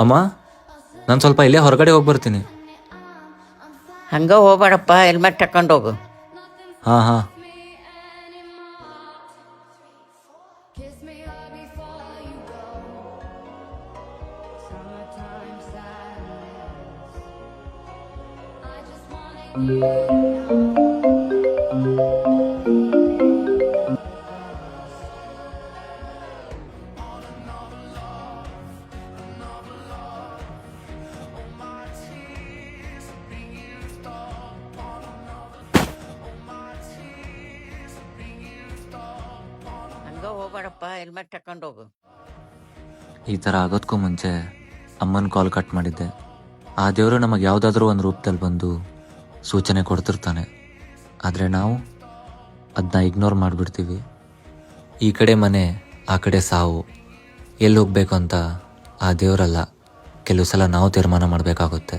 ಅಮ್ಮ, ನಾನು ಸ್ವಲ್ಪ ಇಲ್ಲೇ ಹೊರಗಡೆ ಹೋಗಿ ಬರ್ತೀನಿ. ಹಂಗೆ ಹೋಗ್ಬೇಡಪ್ಪ, ಹೆಲ್ಮೆಟ್ ಹಾಕೊಂಡು ಹೋಗು. ಹಾಂ ಹಾಂ. ಹಂಗೆ ಹೋಗ್ಬೇಡಪ್ಪ, ಹೆಲ್ಮೆಟ್ ಹಾಕೊಂಡು ಹೋಗು. ಈ ಥರ ಆಗೋದಕ್ಕೂ ಮುಂಚೆ ಅಮ್ಮನ ಕಾಲ್ ಕಟ್ ಮಾಡಿದ್ದೆ. ಆ ದೇವರು ನಮಗೆ ಯಾವುದಾದ್ರೂ ಒಂದು ರೂಪದಲ್ಲಿ ಬಂದು ಸೂಚನೆ ಕೊಡ್ತಿರ್ತಾನೆ. ಆದರೆ ನಾವು ಅದನ್ನ ಇಗ್ನೋರ್ ಮಾಡಿಬಿಡ್ತೀವಿ. ಈ ಕಡೆ ಮನೆ, ಆ ಕಡೆ ಸಾವು. ಎಲ್ಲಿ ಹೋಗಬೇಕು ಅಂತ ಆ ದೇವರಲ್ಲ, ಕೆಲವು ಸಲ ನಾವು ತೀರ್ಮಾನ ಮಾಡಬೇಕಾಗುತ್ತೆ.